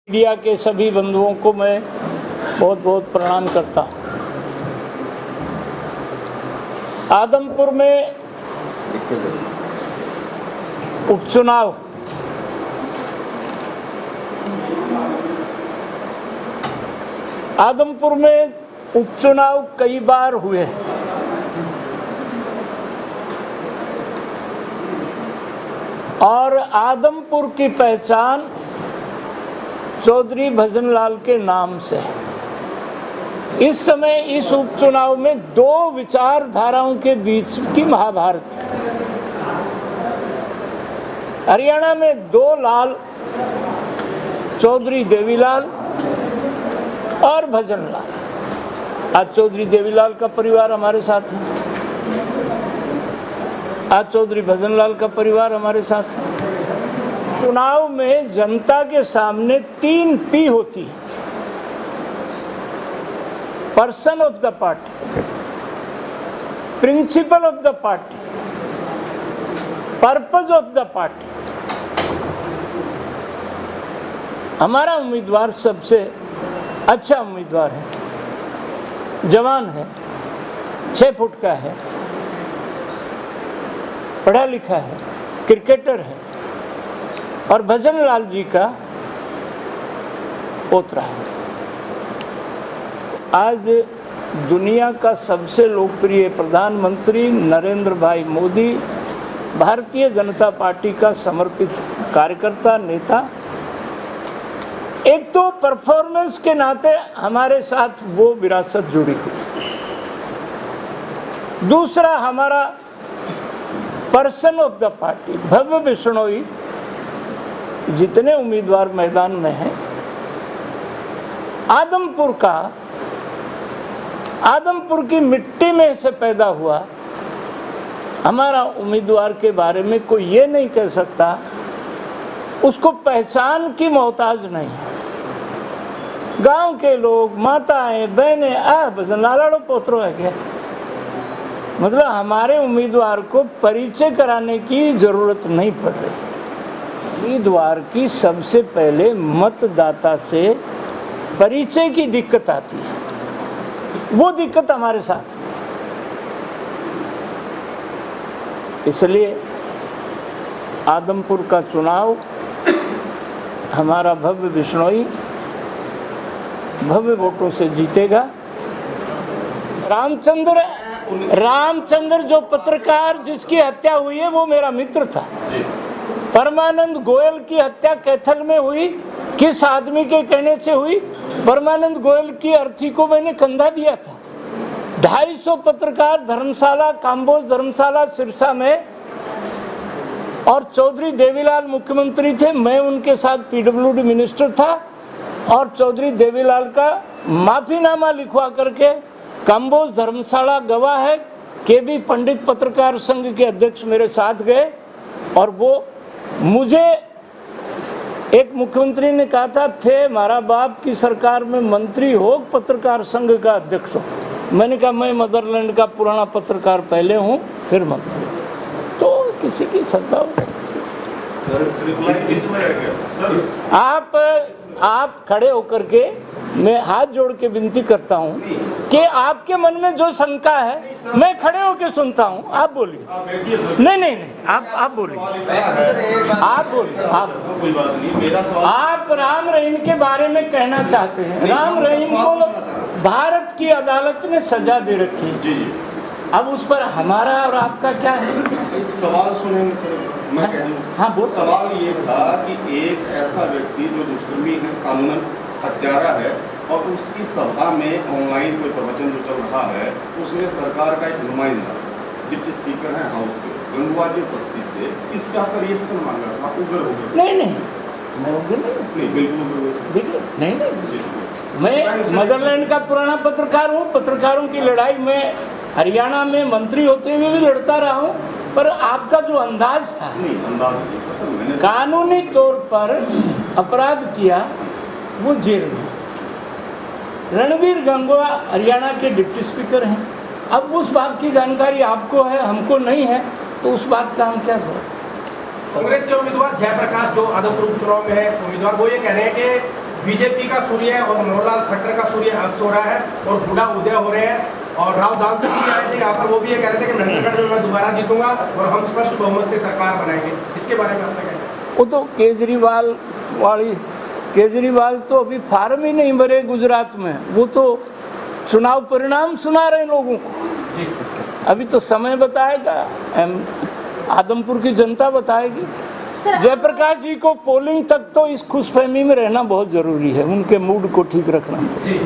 Media के सभी बंधुओं को मैं बहुत बहुत प्रणाम करता हूँ। आदमपुर में उपचुनाव आदमपुर में उपचुनाव कई बार हुए और आदमपुर की पहचान चौधरी भजनलाल के नाम से है। इस समय इस उपचुनाव में दो विचारधाराओं के बीच की महाभारत है। हरियाणा में दो लाल, चौधरी देवीलाल और भजनलाल। आज चौधरी देवीलाल का परिवार हमारे साथ है, आज चौधरी भजनलाल का परिवार हमारे साथ है। चुनाव में जनता के सामने 3 P होती है: person of the party, principle of the party, purpose of the party. हमारा उम्मीदवार सबसे अच्छा उम्मीदवार है, जवान है, 6 फुट का है, पढ़ा लिखा है, क्रिकेटर है और भजनलाल जी का पोतरा है। आज दुनिया का सबसे लोकप्रिय प्रधानमंत्री नरेंद्र भाई मोदी, भारतीय जनता पार्टी का समर्पित कार्यकर्ता, नेता, एक तो परफॉर्मेंस के नाते हमारे साथ वो विरासत जुड़ी हुई, दूसरा हमारा पर्सन ऑफ द पार्टी भव्य बिश्नोई। जितने उम्मीदवार मैदान में हैं, आदमपुर की मिट्टी में से पैदा हुआ हमारा उम्मीदवार के बारे में कोई ये नहीं कह सकता उसको पहचान की मोहताज नहीं है। गांव के लोग, माताएं, बहनें, भजनलाल पोतरो है क्या, मतलब हमारे उम्मीदवार को परिचय कराने की जरूरत नहीं पड़ रही। उम्मीदवार की सबसे पहले मतदाता से परिचय की दिक्कत आती है, वो दिक्कत हमारे साथ है। इसलिए आदमपुर का चुनाव हमारा भव्य बिश्नोई भव्य वोटों से जीतेगा। रामचंद्र जो पत्रकार जिसकी हत्या हुई है वो मेरा मित्र था। परमानंद गोयल की हत्या कैथल में हुई, किस आदमी के कहने से हुई? परमानंद गोयल की अर्थी को मैंने कंधा दिया था। 250 पत्रकार धर्मशाला, काम्बोज धर्मशाला सिरसा में, और चौधरी देवीलाल मुख्यमंत्री थे, मैं उनके साथ PWD मिनिस्टर था और चौधरी देवीलाल का माफीनामा लिखवा करके काम्बोज धर्मशाला गवाह है। KB पंडित पत्रकार संघ के अध्यक्ष मेरे साथ गए और वो मुझे, एक मुख्यमंत्री ने कहा था, थे मारा बाप की सरकार में मंत्री हो, पत्रकार संघ का अध्यक्ष हो। मैंने कहा मैं मदरलैंड का पुराना पत्रकार पहले हूँ फिर मंत्री। तो किसी की सत्ता हो सकती है। आप खड़े होकर के, मैं हाथ जोड़ के विनती करता हूँ कि आपके मन में जो शंका है मैं खड़े होकर सुनता हूँ, आप बोलिए। नहीं, आप बोलिए, आप राम रहीम के बारे में कहना चाहते हैं। राम रहीम को भारत की अदालत ने सजा दे रखी है। अब उस पर हमारा और आपका क्या है? सवाल सुनेंगे सर, मैं कह लूं। हाँ बोल। सवाल ये था कि एक ऐसा व्यक्ति जो दुष्कर्मी है, कानूनन हत्यारा है, और उसकी सभा में ऑनलाइन कोई प्रवचन जो चल रहा है, उसमें सरकार का एक नुमाइंदा डिप्टी स्पीकर है हाउस के, गंगवा जी उपस्थित थे, इस पे आपका रिएक्शन मांगा था, उग्र हो गया? नहीं, मैं उग्र नहीं, बिल्कुल नहीं। मैं मदरलैंड का पुराना पत्रकार हूँ। पत्रकारों की लड़ाई में हरियाणा में मंत्री होते हुए भी लड़ता रहा हूँ, पर आपका जो अंदाज था, कानूनी तौर पर अपराध किया, वो जेल में। रणबीर गंगवा हरियाणा के डिप्टी स्पीकर हैं। अब उस बात की जानकारी आपको है, हमको नहीं है, तो उस बात का हम क्या करें? कांग्रेस के उम्मीदवार जयप्रकाश जो आदमपुर उपचुनाव में है उम्मीदवार, वो ये कह रहे हैं कि बीजेपी का सूर्य और मनोहर लाल खट्टर का सूर्य अस्त हो रहा है और हुडा उदय हो रहे हैं। और राव दान सिंह भी आए थे यहाँ पर, वो भी ये कह रहे थे कि नंदगढ़ में मैं दोबारा जीतूंगा और हम स्पष्ट बहुमत से सरकार बनाएंगे। इसके बारे में आपका क्या कहना है? वो तो केजरीवाल तो अभी फार्म ही नहीं भरे गुजरात में, वो तो चुनाव परिणाम सुना रहे हैं लोगों को। जी अभी तो समय बताएगा, आदमपुर की जनता बताएगी। जयप्रकाश जी को पोलिंग तक तो इस खुशफहमी में रहना बहुत जरूरी है, उनके मूड को ठीक रखना। जी